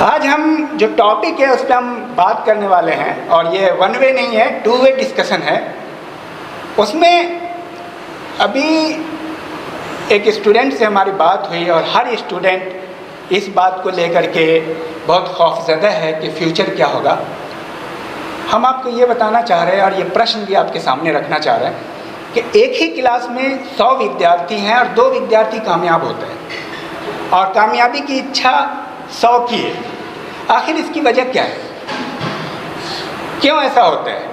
आज हम जो टॉपिक है उस पर हम बात करने वाले हैं, और ये वन वे नहीं है, टू वे डिस्कशन है। उसमें अभी एक स्टूडेंट से हमारी बात हुई और हर स्टूडेंट इस बात को लेकर के बहुत खौफज़दा है कि फ्यूचर क्या होगा। हम आपको ये बताना चाह रहे हैं और ये प्रश्न भी आपके सामने रखना चाह रहे हैं कि एक ही क्लास में 100 विद्यार्थी हैं और 2 विद्यार्थी कामयाब होते हैं और कामयाबी की इच्छा 100 की है। आखिर इसकी वजह क्या है, क्यों ऐसा होता है?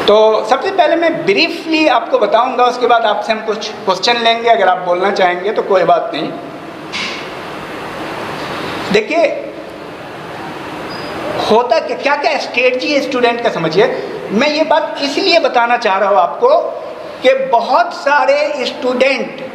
तो सबसे पहले मैं ब्रीफली आपको बताऊंगा, उसके बाद आपसे हम कुछ क्वेश्चन लेंगे। अगर आप बोलना चाहेंगे तो कोई बात नहीं। देखिए होता क्या क्या स्ट्रेटजी है स्टूडेंट का, समझिए। मैं ये बात इसलिए बताना चाह रहा हूँ आपको कि बहुत सारे स्टूडेंट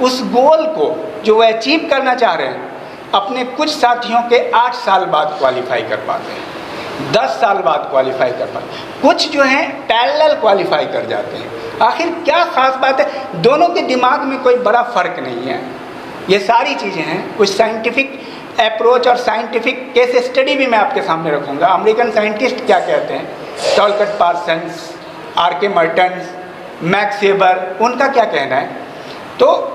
उस गोल को जो वो अचीव करना चाह रहे हैं अपने कुछ साथियों के 8 साल बाद क्वालिफाई कर पाते हैं, 10 साल बाद क्वालिफाई कर पाते हैं, कुछ जो हैं पैरेलल क्वालिफाई कर जाते हैं। आखिर क्या ख़ास बात है? दोनों के दिमाग में कोई बड़ा फ़र्क नहीं है। ये सारी चीज़ें हैं। कुछ साइंटिफिक अप्रोच और साइंटिफिक केस स्टडी भी मैं आपके सामने रखूँगा। अमेरिकन साइंटिस्ट क्या कहते हैं, टॉलकट पार्सन्स, आर.के. मर्टन्स, मैक्स वेबर, उनका क्या कहना है। तो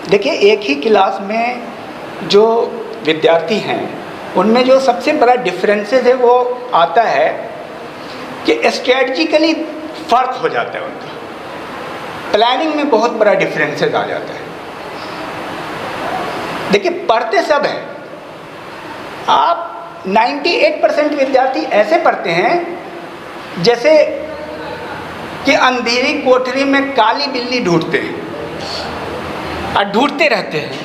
देखिए एक ही क्लास में जो विद्यार्थी हैं उनमें जो सबसे बड़ा डिफरेंसेस है वो आता है कि स्ट्रेटजिकली फ़र्क हो जाता है उनका, प्लानिंग में बहुत बड़ा डिफरेंसेस आ जाता है। देखिए पढ़ते सब हैं, आप 98% विद्यार्थी ऐसे पढ़ते हैं जैसे कि अंधेरी कोठरी में काली बिल्ली ढूंढते हैं और ढूंढते रहते हैं।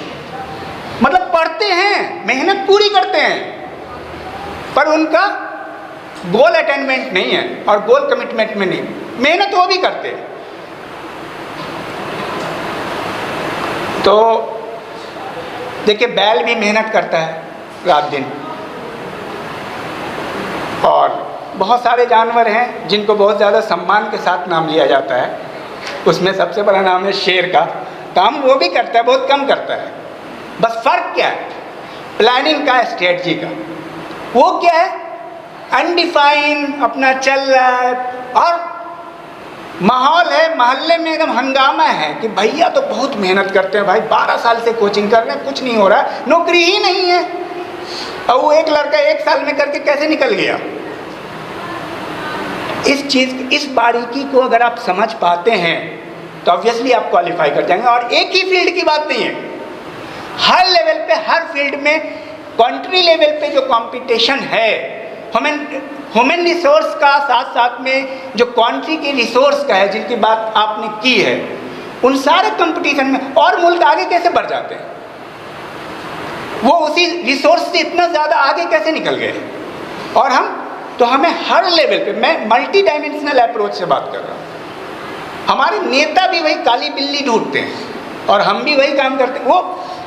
मतलब पढ़ते हैं, मेहनत पूरी करते हैं, पर उनका गोल अटेनमेंट नहीं है और गोल कमिटमेंट में नहीं। मेहनत वो भी करते हैं। तो देखिए बैल भी मेहनत करता है रात दिन, और बहुत सारे जानवर हैं जिनको बहुत ज़्यादा सम्मान के साथ नाम लिया जाता है। उसमें सबसे बड़ा नाम है शेर का। काम वो भी करता है, बहुत कम करता है। बस फ़र्क क्या है? प्लानिंग का, स्ट्रेटजी का। वो क्या है? अनडिफाइन अपना चल रहा है और माहौल है, मोहल्ले में एकदम हंगामा है कि भैया तो बहुत मेहनत करते हैं भाई, 12 साल से कोचिंग कर रहे हैं, कुछ नहीं हो रहा, नौकरी ही नहीं है। और वो एक लड़का 1 साल में करके कैसे निकल गया? इस बारीकी को अगर आप समझ पाते हैं तो ऑब्वियसली आप क्वालिफाई कर जाएंगे। और एक ही फील्ड की बात नहीं है, हर लेवल पे, हर फील्ड में, कंट्री लेवल पे जो कंपटीशन है ह्यूमन रिसोर्स का, साथ साथ में जो कंट्री के रिसोर्स का है, जिनकी बात आपने की है, उन सारे कंपटीशन में और मुल्क आगे कैसे बढ़ जाते हैं? वो उसी रिसोर्स से इतना ज़्यादा आगे कैसे निकल गए? और हमें हर लेवल पे, मैं मल्टी डायमेंशनल अप्रोच से बात कर रहा हूँ। हमारे नेता भी वही काली बिल्ली ढूंढते हैं और हम भी वही काम करते हैं। वो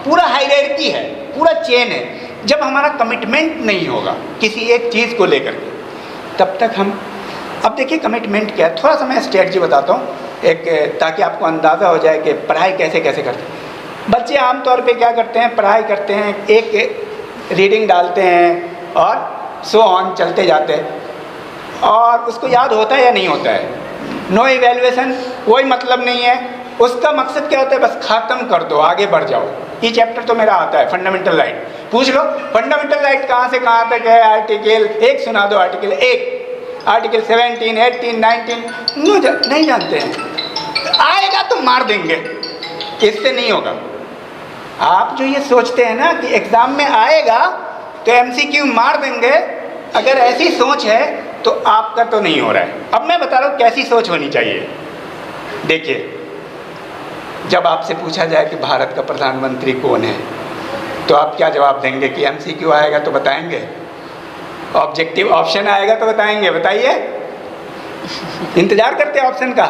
पूरा हायरार्की है, पूरा चेन है। जब हमारा कमिटमेंट नहीं होगा किसी एक चीज़ को लेकर के, तब तक हम, अब देखिए कमिटमेंट क्या है, थोड़ा सा मैं स्ट्रेटजी बताता हूँ एक, ताकि आपको अंदाज़ा हो जाए कि पढ़ाई कैसे कैसे करते हैं। बच्चे आमतौर पे क्या करते हैं, पढ़ाई करते हैं, एक रीडिंग डालते हैं और सो ऑन चलते जाते हैं, और उसको याद होता है या नहीं होता है। नो इवैल्यूएशन, कोई मतलब नहीं है। उसका मकसद क्या होता है? बस ख़त्म कर दो, आगे बढ़ जाओ। ये चैप्टर तो मेरा आता है, फंडामेंटल राइट। पूछ लो फंडामेंटल राइट कहाँ से कहाँ तक है, आर्टिकल 1 सुना दो, आर्टिकल 1, आर्टिकल 17, 18, 19 नहीं जानते हैं। आएगा तो मार देंगे, इससे नहीं होगा। आप जो ये सोचते हैं ना कि एग्ज़ाम में आएगा तो MCQ मार देंगे, अगर ऐसी सोच है तो आपका तो नहीं हो रहा है। अब मैं बता रहा हूँ कैसी सोच होनी चाहिए। देखिए जब आपसे पूछा जाए कि भारत का प्रधानमंत्री कौन है, तो आप क्या जवाब देंगे? कि MCQ आएगा तो बताएंगे, ऑब्जेक्टिव ऑप्शन आएगा तो बताएंगे? बताइए, इंतजार करते हैं ऑप्शन का।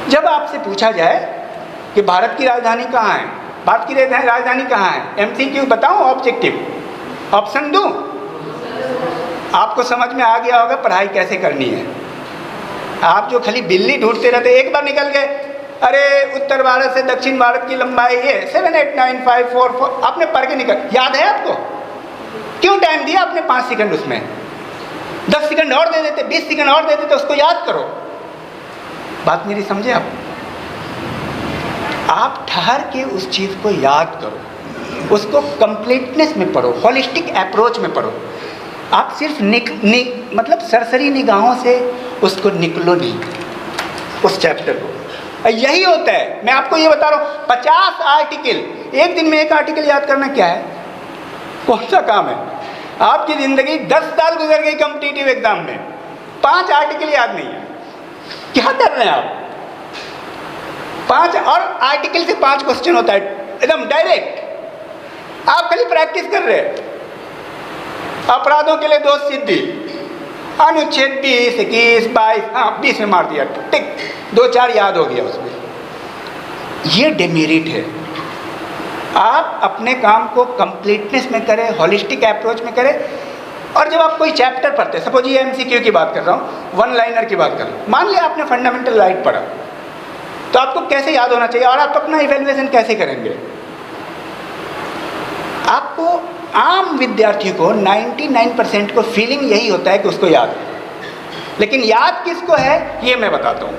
जब आपसे पूछा जाए कि भारत की राजधानी कहाँ है, भारत की राजधानी कहाँ है, MCQ बताऊँ ऑब्जेक्टिव, ऑप्शन दूँ? आपको समझ में आ गया होगा पढ़ाई कैसे करनी है। आप जो खाली बिल्ली ढूंढते रहते, एक बार निकल गए अरे उत्तर भारत से दक्षिण भारत की लंबाई ये 7, 8, 9, 5, 4, 4 आपने पढ़ के निकल, याद है आपको? क्यों टाइम दिया आपने 5 सेकंड? उसमें 10 सेकंड और दे देते, 20 सेकंड और दे देते, उसको याद करो। बात मेरी समझे आप ठहर के उस चीज़ को याद करो, उसको कंप्लीटनेस में पढ़ो, होलिस्टिक अप्रोच में पढ़ो। आप सिर्फ मतलब सरसरी निगाहों से उसको निकलो नहीं, उस चैप्टर को। यही होता है, मैं आपको ये बता रहा हूँ, 50 आर्टिकल, एक दिन में एक आर्टिकल याद करना क्या है, कौन सा काम है? आपकी ज़िंदगी 10 साल गुजर गई कॉम्पिटिटिव एग्जाम में, 5 आर्टिकल याद नहीं है, क्या कर रहे हैं आप? 5 और आर्टिकल से 5 क्वेश्चन होता है एकदम डायरेक्ट, आप खाली प्रैक्टिस कर रहे हैं। अपराधों के लिए दोष सिद्धि, अनुच्छेद 20, 21, 22, हाँ 20 में मार दिया, टिक, 2-4 याद हो गया उसमें। ये डिमेरिट है। आप अपने काम को कंप्लीटनेस में करें, होलिस्टिक अप्रोच में करें। और जब आप कोई चैप्टर पढ़ते हैं, सपोज ये MCQ की बात कर रहा हूँ, 1 लाइनर की बात कर रहा हूँ, मान लिया आपने फंडामेंटल राइट पढ़ा, तो आपको कैसे याद होना चाहिए और आप अपना इवैल्यूएशन कैसे करेंगे? आपको, आम विद्यार्थी को 99% को फीलिंग यही होता है कि उसको याद है, लेकिन याद किसको है ये मैं बताता हूँ।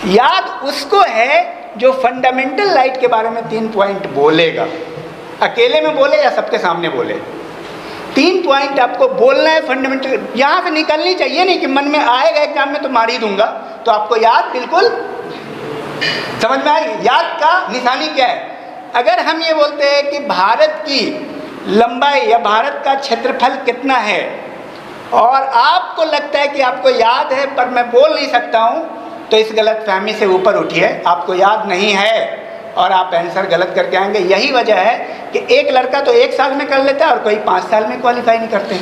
याद उसको है जो फंडामेंटल राइट के बारे में 3 पॉइंट बोलेगा, अकेले में बोले या सबके सामने बोले। 3 पॉइंट आपको बोलना है फंडामेंटल, यहाँ से निकलनी चाहिए, नहीं कि मन में आएगा एग्जाम में तो मार ही दूंगा। तो आपको याद बिल्कुल समझ में आएगी। याद का निशानी क्या है? अगर हम ये बोलते हैं कि भारत की लंबाई या भारत का क्षेत्रफल कितना है, और आपको लगता है कि आपको याद है पर मैं बोल नहीं सकता हूँ, तो इस गलतफहमी से ऊपर उठिए, आपको याद नहीं है और आप आंसर गलत करके आएंगे। यही वजह है कि एक लड़का तो 1 साल में कर लेता है और कोई 5 साल में क्वालिफाई नहीं करते।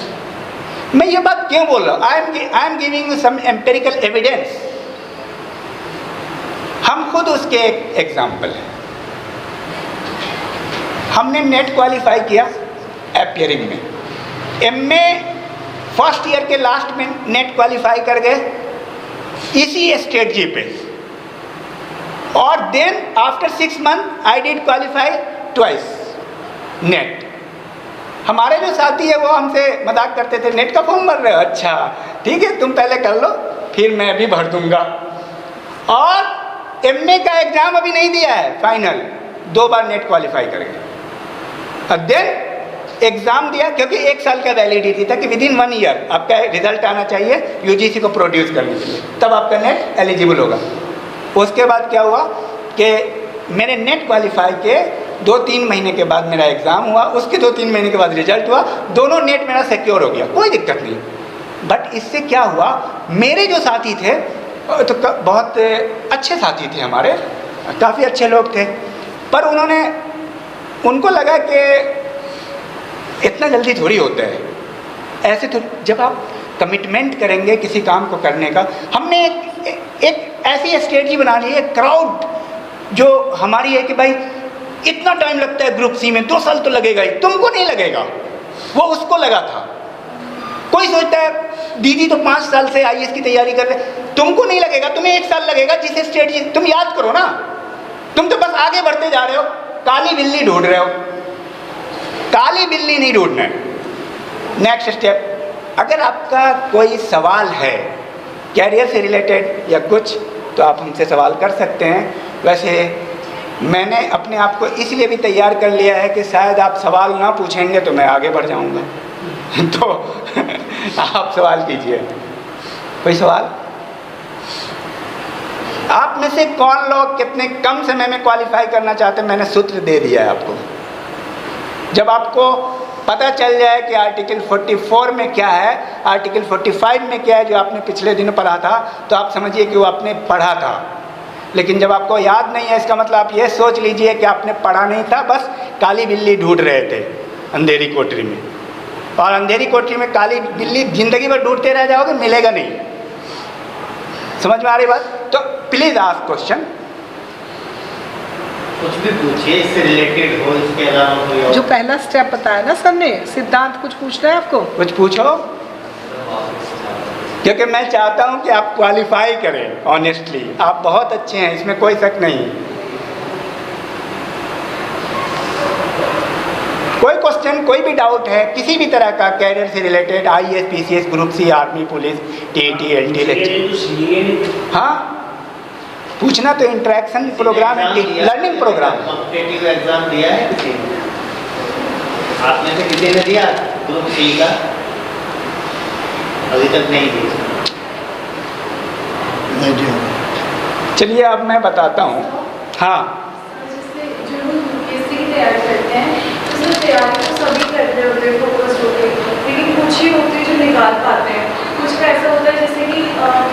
मैं ये बात क्यों बोल रहा हूँ? I am giving you some empirical evidence. हम खुद उसके एक एग्जाम्पल हैं। हमने नेट क्वालिफाई किया अपियरिंग में, MA फर्स्ट ईयर के लास्ट में नेट क्वालिफाई कर गए इसी स्ट्रेटजी पे, और then after 6 month I did qualify twice NET. हमारे जो साथी है वो हमसे मजाक करते थे, नेट का फॉर्म भर रहे हो? अच्छा ठीक है, तुम पहले कर लो फिर मैं भी भर दूंगा। और MA का एग्जाम अभी नहीं दिया है फाइनल, 2 बार नेट क्वालिफाई करेंगे, और देन एग्जाम दिया, क्योंकि 1 साल का वैलिडिटी था कि विदिन 1 ईयर आपका रिजल्ट आना चाहिए UGC को प्रोड्यूस करने के लिए, तब आपका नेट एलिजिबल होगा। उसके बाद क्या हुआ कि मैंने नेट क्वालिफाई के 2-3 महीने के बाद मेरा एग्ज़ाम हुआ, उसके 2-3 महीने के बाद रिजल्ट हुआ, दोनों नेट मेरा सिक्योर हो गया, कोई दिक्कत नहीं। बट इससे क्या हुआ, मेरे जो साथी थे तो बहुत अच्छे साथी थे हमारे, काफ़ी अच्छे लोग थे, पर उनको लगा कि इतना जल्दी थोड़ी होता है, ऐसे तो जब आप कमिटमेंट करेंगे किसी काम को करने का। हमने एक ऐसी स्ट्रेटजी बना ली है, क्राउड जो हमारी है कि भाई इतना टाइम लगता है ग्रुप C में, 2 साल तो लगेगा ही, तुमको नहीं लगेगा, वो उसको लगा था। कोई सोचता है दीदी तो 5 साल से IAS की तैयारी कर रहे, तुमको नहीं लगेगा, तुम्हें 1 साल लगेगा। जिस स्ट्रेटजी तुम याद करो ना, तुम तो बस आगे बढ़ते जा रहे हो, काली बिल्ली ढूंढ रहे हो, काली बिल्ली नहीं ढूंढना है। नेक्स्ट स्टेप, अगर आपका कोई सवाल है कैरियर से रिलेटेड या कुछ, तो आप हमसे सवाल कर सकते हैं। वैसे मैंने अपने आप को इसलिए भी तैयार कर लिया है कि शायद आप सवाल ना पूछेंगे तो मैं आगे बढ़ जाऊंगा तो आप सवाल कीजिए। कोई सवाल? आप में से कौन लोग कितने कम समय में क्वालिफाई करना चाहते हैं? मैंने सूत्र दे दिया है आपको। जब आपको पता चल जाए कि आर्टिकल 44 में क्या है, आर्टिकल 45 में क्या है, जो आपने पिछले दिन पढ़ा था, तो आप समझिए कि वो आपने पढ़ा था। लेकिन जब आपको याद नहीं है, इसका मतलब आप ये सोच लीजिए कि आपने पढ़ा नहीं था, बस काली बिल्ली ढूंढ रहे थे अंधेरी कोठरी में। और अंधेरी कोठरी में काली बिल्ली जिंदगी भर ढूंढते रह जाओगे, मिलेगा नहीं। समझ में आ रही बात? तो प्लीज आस्क क्वेश्चन, कुछ भी पूछिए इससे रिलेटेड हो, इसके अलावा कोई और। जो पहला स्टेप बताया ना सर ने, सिद्धांत कुछ पूछना है आपको? कुछ पूछो। क्योंकि मैं चाहता हूं कि आप क्वालिफाई करें ऑनेस्टली। आप बहुत अच्छे हैं, इसमें कोई शक नहीं। कोई क्वेश्चन, कोई भी डाउट है किसी भी तरह का कैरियर से related, IAS, PCS, group C, army, police, TET, LT, lecture, हाँ पूछना तो इंटरेक्शन प्रोग्राम है, लर्निंग प्रोग्राम। कॉम्पिटिटिव एग्जाम दिया है किसी ने? आप में से किसी ने दिया ग्रुप सी का? अभी तक नहीं दिया। चलिए अब मैं बताता हूँ। हाँ जैसे जो लोग यूपीएससी की तैयारी करते हैं, उसमें तैयारी तो सभी करते होते हैं, फोकस होते हैं, लेकिन कुछ ही होते हैं जो निकाल पाते हैं। कुछ का ऐसा होता है जैसे कि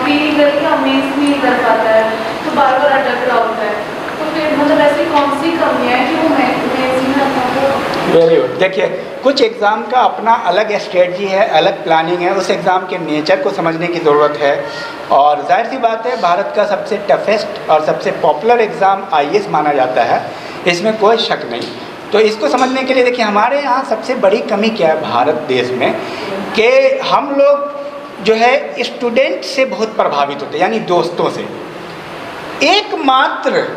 प्री करके मेंस नहीं कर पाता है, तो बार बार अटक रहा होता है। तो फिर मतलब ऐसी कौन सी कमियाँ हैं कि वो मेंस में अपना को। Very good. देखिए कुछ एग्ज़ाम का अपना अलग स्ट्रेटजी है, अलग प्लानिंग है, उस एग्ज़ाम के नेचर को समझने की ज़रूरत है। और जाहिर सी बात है भारत का सबसे टफेस्ट और सबसे पॉपुलर एग्ज़ाम आईएएस माना जाता है, इसमें कोई शक नहीं। तो इसको समझने के लिए देखिए हमारे यहाँ सबसे बड़ी कमी क्या है भारत देश में, कि हम लोग जो है स्टूडेंट से बहुत प्रभावित होते हैं, यानी दोस्तों से। एकमात्र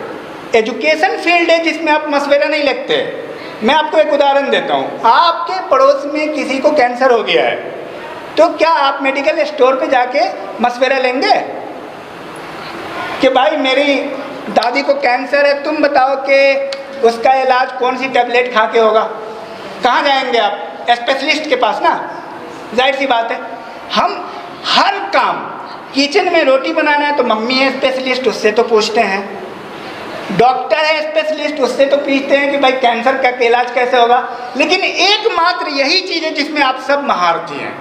एजुकेशन फील्ड है जिसमें आप मशवरा नहीं लेते। मैं आपको एक उदाहरण देता हूँ। आपके पड़ोस में किसी को कैंसर हो गया है, तो क्या आप मेडिकल स्टोर पे जाके मशवरा लेंगे कि भाई मेरी दादी को कैंसर है, तुम बताओ कि उसका इलाज कौन सी टैबलेट खा के होगा? कहाँ जाएंगे आप? स्पेशलिस्ट के पास ना। जाहिर सी बात है हम हर काम, किचन में रोटी बनाना है तो मम्मी है स्पेशलिस्ट, उससे तो पूछते हैं। डॉक्टर है स्पेशलिस्ट, उससे तो पूछते हैं कि भाई कैंसर का इलाज कैसे होगा। लेकिन एकमात्र यही चीज़ है जिसमें आप सब महारथी हैं,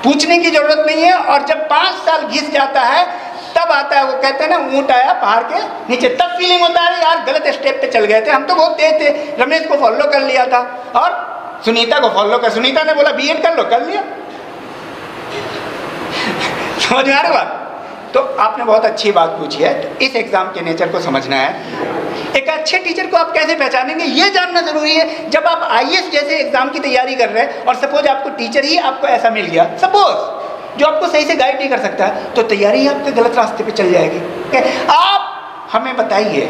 पूछने की ज़रूरत नहीं है। और जब 5 साल घिस जाता है तब आता है, वो कहते हैं ना ऊँट आया पहाड़ के नीचे, तब फीलिंग होता है यार गलत स्टेप पे चल गए थे, हम तो बहुत तेज थे, रमेश को फॉलो कर लिया था और सुनीता को फॉलो कर, सुनीता ने बोला बीएड कर लो, कर लिया। समझ में आ रही बात? तो आपने बहुत अच्छी बात पूछी है। तो इस एग्ज़ाम के नेचर को समझना है। एक अच्छे टीचर को आप कैसे पहचानेंगे ये जानना ज़रूरी है। जब आप आईएएस जैसे एग्ज़ाम की तैयारी कर रहे हैं और सपोज आपको टीचर ही आपको ऐसा मिल गया, सपोज जो आपको सही से गाइड नहीं कर सकता, तो तैयारी ही आपके गलत रास्ते पे चल जाएगी। आप हमें बताइए,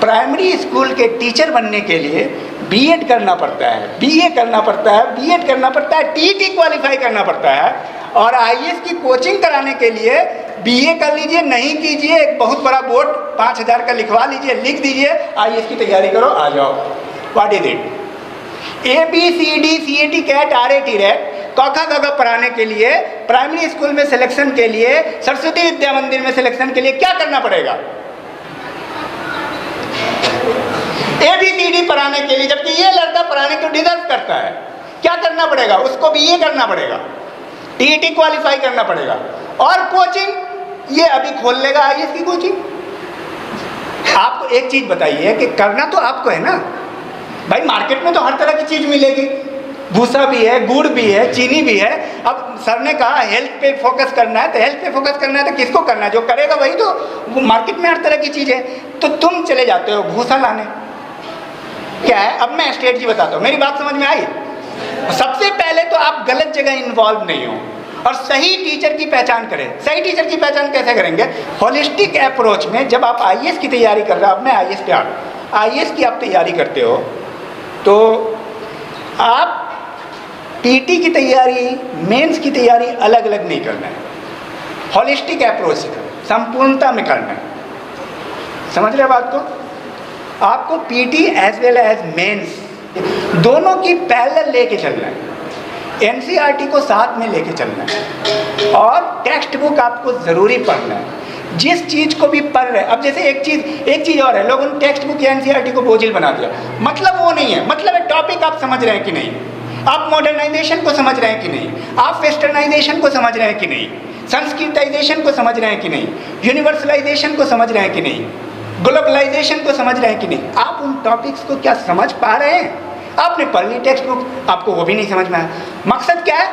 प्राइमरी स्कूल के टीचर बनने के लिए बीएड करना पड़ता है, बीए करना पड़ता है, बीएड करना पड़ता है, टीटी क्वालिफाई करना पड़ता है, और आईएएस की कोचिंग कराने के लिए बीए कर लीजिए, नहीं कीजिए, एक बहुत बड़ा बोर्ड 5000 का लिखवा लीजिए, लिख दीजिए आईएएस की तैयारी करो, आ जाओ। What is it? ABCD CAT cat RAT rat कॉखा गगा पढ़ाने के लिए, प्राइमरी स्कूल में सिलेक्शन के लिए, सरस्वती विद्या मंदिर में सिलेक्शन के लिए क्या करना पड़ेगा? ABCD पढ़ाने के लिए, जबकि ये लड़का पढ़ाने को डिजर्व करता है, क्या करना पड़ेगा? उसको BA करना पड़ेगा, TET क्वालिफाई करना पड़ेगा, और कोचिंग ये अभी खोल लेगा आईएएस की कोचिंग। आपको एक चीज बताइए कि करना तो आपको है ना भाई, मार्केट में तो हर तरह की चीज मिलेगी, भूसा भी है, गुड़ भी है, चीनी भी है। अब सर ने कहा हेल्थ पे फोकस करना है, तो हेल्थ पे फोकस करना है तो किसको करना है? जो करेगा वही तो। वो मार्केट में हर तरह की चीज है, तो तुम चले जाते हो भूसा लाने। क्या है? अब मैं स्ट्रेटजी बताता हूँ, मेरी बात समझ में आई? सबसे पहले तो आप गलत जगह इन्वॉल्व नहीं हो और सही टीचर की पहचान करें। सही टीचर की पहचान कैसे करेंगे? होलिस्टिक अप्रोच में जब आप आईएएस की तैयारी कर रहे हो, अब मैं आईएएस पे आईएएस की आप तैयारी करते हो, तो आप टीटी की तैयारी, मेंस की तैयारी अलग अलग नहीं करना है, होलिस्टिक अप्रोच से करना, संपूर्णता में करना है। समझ रहे बात को? आपको PT as well as mains दोनों की पैरेलल लेके चलना है, एनसीईआरटी को साथ में लेके चलना है, और टेक्स्ट बुक आपको ज़रूरी पढ़ना है। जिस चीज़ को भी पढ़ रहे हैं, अब जैसे एक चीज़ और है, लोगों ने टेक्स्ट बुक या एनसीईआरटी को बोझिल बना दिया, मतलब वो नहीं है। मतलब टॉपिक आप समझ रहे हैं कि नहीं, आप मॉडर्नाइजेशन को समझ रहे हैं कि नहीं, आप वेस्टर्नाइजेशन को समझ रहे हैं कि नहीं, संस्कृताइजेशन को समझ रहे हैं कि नहीं, यूनिवर्सलाइजेशन को समझ रहे हैं कि नहीं, ग्लोबलाइजेशन को समझ रहे हैं कि नहीं, आप उन टॉपिक्स को क्या समझ पा रहे हैं? आपने पढ़ ली टेक्स्ट बुक, आपको वो भी नहीं समझ में आया। मकसद क्या है?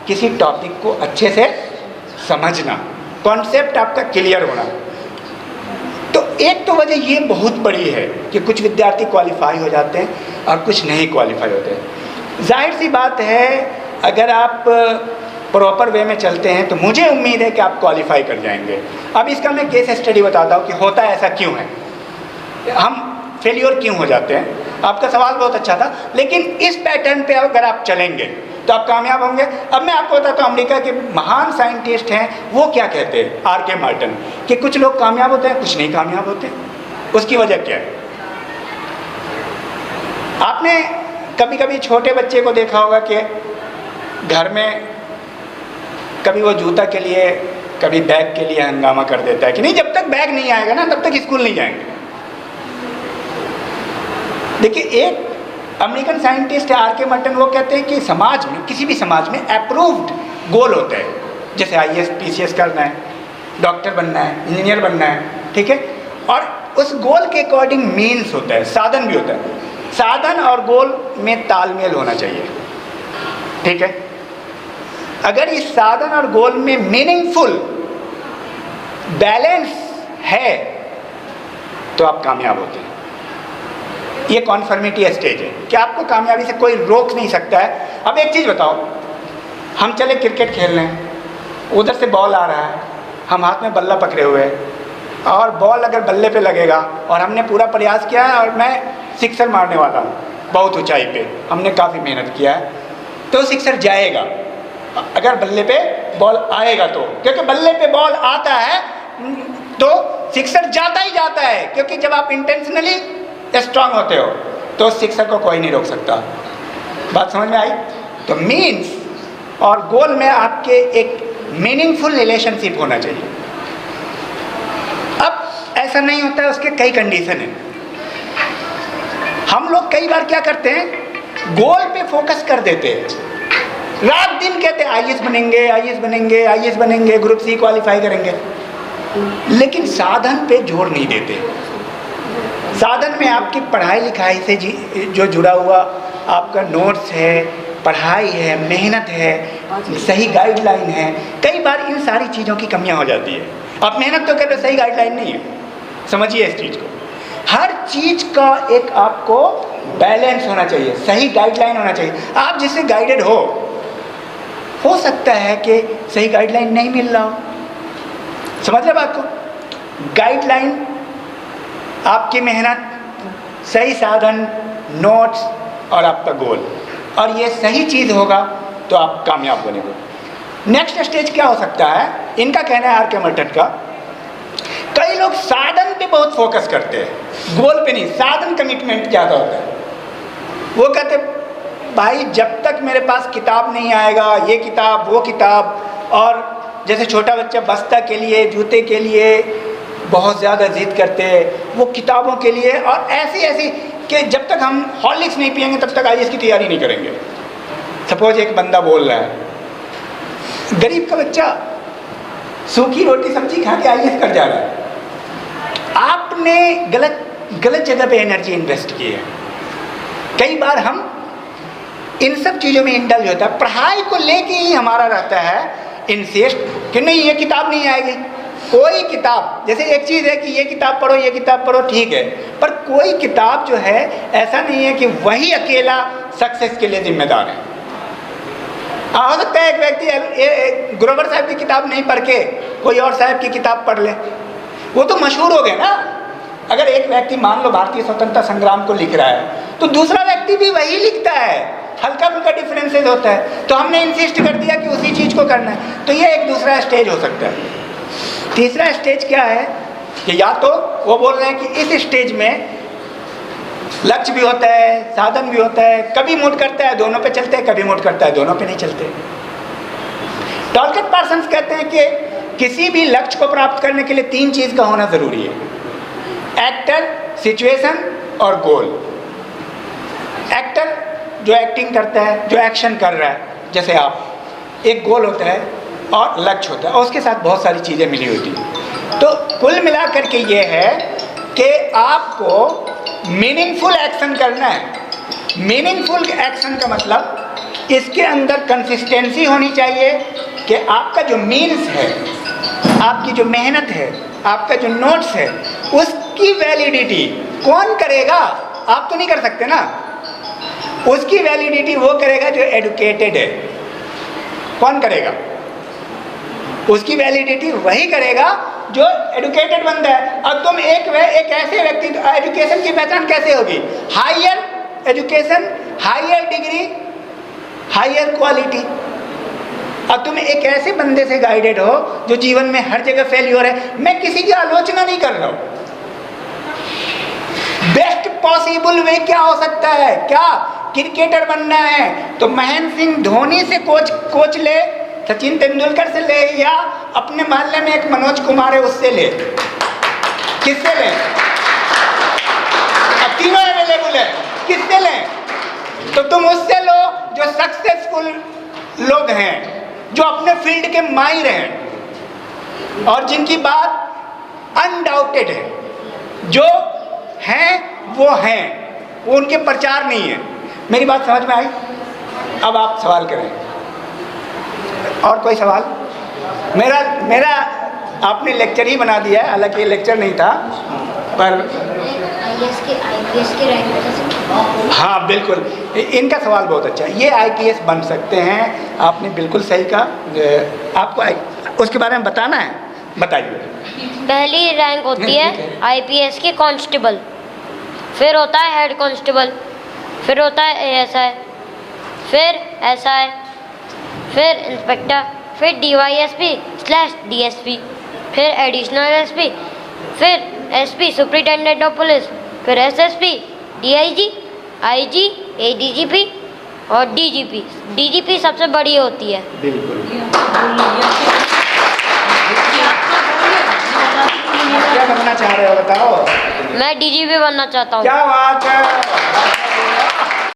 किसी टॉपिक को अच्छे से समझना, कॉन्सेप्ट आपका क्लियर होना। तो एक तो वजह ये बहुत बड़ी है कि कुछ विद्यार्थी क्वालिफाई हो जाते हैं और कुछ नहीं क्वालिफाई होते हैं। जाहिर सी बात है, अगर आप प्रॉपर वे में चलते हैं तो मुझे उम्मीद है कि आप क्वालिफाई कर जाएंगे। अब इसका मैं केस स्टडी बताता हूँ कि होता ऐसा क्यों है, हम फेलियर क्यों हो जाते हैं। आपका सवाल बहुत अच्छा था, लेकिन इस पैटर्न पे अगर आप चलेंगे तो आप कामयाब होंगे। अब मैं आपको बताता हूँ अमेरिका के महान साइंटिस्ट हैं वो क्या कहते हैं, R.K. मार्टिन, कि कुछ लोग कामयाब होते हैं, कुछ नहीं कामयाब होते। उसकी वजह क्या है? आपने कभी कभी छोटे बच्चे को देखा होगा कि घर में कभी वो जूता के लिए कभी बैग के लिए हंगामा कर देता है कि नहीं, जब तक बैग नहीं आएगा ना तब तक स्कूल नहीं जाएंगे। देखिए, एक अमेरिकन साइंटिस्ट है R.K. मार्टिन, वो कहते हैं कि समाज में, किसी भी समाज में अप्रूव्ड गोल होता है, जैसे IAS PCS करना है, डॉक्टर बनना है, इंजीनियर बनना है, ठीक है, और उस गोल के अकॉर्डिंग मीन्स होता है, साधन भी होता है। साधन और गोल में तालमेल होना चाहिए, ठीक है। अगर इस साधन और गोल में मीनिंगफुल बैलेंस है तो आप कामयाब होते हैं। ये कॉन्फर्मिटी स्टेज है कि आपको कामयाबी से कोई रोक नहीं सकता है। अब एक चीज़ बताओ, हम चले क्रिकेट खेल रहे हैं, उधर से बॉल आ रहा है, हम हाथ में बल्ला पकड़े हुए हैं और बॉल अगर बल्ले पे लगेगा और हमने पूरा प्रयास किया है और मैं सिक्सर मारने वाला हूँ बहुत ऊंचाई पे, हमने काफ़ी मेहनत किया है, तो सिक्सर जाएगा अगर बल्ले पे बॉल आएगा तो, क्योंकि बल्ले पे बॉल आता है तो सिक्सर जाता ही जाता है, क्योंकि जब आप इंटेंशनली स्ट्रांग होते हो तो सिक्सर को कोई नहीं रोक सकता। बात समझ में आई? तो मीन्स और गोल में आपके एक मीनिंगफुल रिलेशनशिप होना चाहिए। अब ऐसा नहीं होता है, उसके कई कंडीशन हैं। हम लोग कई बार क्या करते हैं, गोल पे फोकस कर देते हैं, रात दिन कहते हैं IAS बनेंगे, IAS बनेंगे, IAS बनेंगे, ग्रुप C क्वालिफाई करेंगे, लेकिन साधन पे जोर नहीं देते। साधन में आपकी पढ़ाई लिखाई से जो जुड़ा हुआ आपका नोट्स है, पढ़ाई है, मेहनत है, सही गाइडलाइन है। कई बार इन सारी चीज़ों की कमियां हो जाती है। आप मेहनत तो कर रहे, सही गाइडलाइन नहीं है। समझिए इस चीज़ को, हर चीज़ का एक आपको बैलेंस होना चाहिए, सही गाइडलाइन होना चाहिए। आप जिससे गाइडेड हो सकता है कि सही गाइडलाइन नहीं मिल रहा हो। समझ रहे बात को? गाइडलाइन, आपकी मेहनत, सही साधन, नोट्स और आपका गोल, और ये सही चीज़ होगा तो आप कामयाब बनेंगे। नेक्स्ट स्टेज क्या हो सकता है, इनका कहना है R.K. मार्टिन का, कई लोग साधन पे बहुत फोकस करते हैं, गोल पे नहीं। साधन कमिटमेंट ज़्यादा होता है। वो कहते भाई जब तक मेरे पास किताब नहीं आएगा, ये किताब वो किताब, और जैसे छोटा बच्चा बस्ता के लिए, जूते के लिए बहुत ज़्यादा जिद करते हैं, वो किताबों के लिए, और ऐसी कि जब तक हम हॉर्लिक्स नहीं पियेंगे तब तक IAS की तैयारी नहीं करेंगे। सपोज एक बंदा बोल रहा है, गरीब का बच्चा सूखी रोटी सब्जी खा के IAS कर जा रहा है, आपने गलत जगह पे एनर्जी इन्वेस्ट की है। कई बार हम इन सब चीज़ों में इंडल्ज होता है। पढ़ाई को लेके ही हमारा रहता है इंसिस्ट कि नहीं ये किताब नहीं आएगी। कोई किताब, जैसे एक चीज़ है कि ये किताब पढ़ो, ये किताब पढ़ो, ठीक है, पर कोई किताब जो है ऐसा नहीं है कि वही अकेला सक्सेस के लिए जिम्मेदार है। हो सकता है एक व्यक्ति ग्रोवर साहब की किताब नहीं पढ़ के कोई और साहब की किताब पढ़ ले, वो तो मशहूर हो गए ना। अगर एक व्यक्ति मान लो भारतीय स्वतंत्रता संग्राम को लिख रहा है तो दूसरा व्यक्ति भी वही लिखता है, हल्का फुल्का डिफरेंसेस होता है, तो हमने इंसिस्ट कर दिया कि उसी चीज़ को करना है। तो ये एक दूसरा स्टेज हो सकता है। तीसरा स्टेज क्या है कि या तो वो बोल रहे हैं कि इस स्टेज में लक्ष्य भी होता है, साधन भी होता है, कभी मूड करता है दोनों पे चलते हैं, कभी मूड करता है दोनों पे नहीं चलते। टॉलकिन पार्सन्स कहते हैं कि किसी भी लक्ष्य को प्राप्त करने के लिए 3 चीज़ का होना ज़रूरी है, एक्टर, सिचुएशन और गोल। एक्टर जो एक्टिंग करता है, जो एक्शन कर रहा है, जैसे आप, एक गोल होता है और लक्ष्य होता है और उसके साथ बहुत सारी चीज़ें मिली होती हैं। तो कुल मिलाकर के ये है कि आपको मीनिंगफुल एक्शन करना है। मीनिंगफुल एक्शन का मतलब इसके अंदर कंसिस्टेंसी होनी चाहिए कि आपका जो मीन्स है, आपकी जो मेहनत है, आपका जो नोट्स है, उसकी वैलिडिटी कौन करेगा? आप तो नहीं कर सकते ना। उसकी वैलिडिटी वो करेगा जो एडुकेटेड है, कौन करेगा? उसकी वैलिडिटी वही करेगा जो एजुकेटेड बंदा है। अब तुम एक ऐसे व्यक्ति, एजुकेशन की पहचान कैसे होगी? Higher education, higher degree, higher quality. अब तुम एक ऐसे बंदे से गाइडेड हो जो जीवन में हर जगह फेल्योर है। मैं किसी की आलोचना नहीं कर रहा हूं। बेस्ट पॉसिबल वे क्या हो सकता है? क्या क्रिकेटर बनना है तो महेंद्र सिंह धोनी से कोच ले, सचिन तेंदुलकर से ले, या अपने मोहल्ले में एक मनोज कुमार है उससे ले। किससे ले? अब तीनों अवेलेबल है, किससे ले? तो तुम उससे लो जो सक्सेसफुल लोग हैं, जो अपने फील्ड के माहिर हैं और जिनकी बात अनडाउटेड है, जो हैं वो हैं, वो उनके प्रचार नहीं है। मेरी बात समझ में आई? अब आप सवाल करें। और कोई सवाल? मेरा आपने लेक्चर ही बना दिया है, हालांकि ये लेक्चर नहीं था, पर IPS के रैंक बता सकते? हाँ बिल्कुल, इनका सवाल बहुत अच्छा है। ये IPS बन सकते हैं, आपने बिल्कुल सही कहा। आपको उसके बारे में बताना है, बताइए। पहली रैंक होती है IPS की कांस्टेबल, फिर होता है हेड कांस्टेबल, फिर होता है ASI, फिर SI, फिर इंस्पेक्टर, फिर DYSP/DSP, फिर एडिशनल SP, फिर SP सुपरिटेंडेंट ऑफ पुलिस, फिर SSP, DIG, IG, ADGP और DGP। DGP सबसे बड़ी होती है। बिल्कुल। क्या बनना चाह रहे हो बताओ? मैं DGP बनना चाहता हूँ। क्या बात है।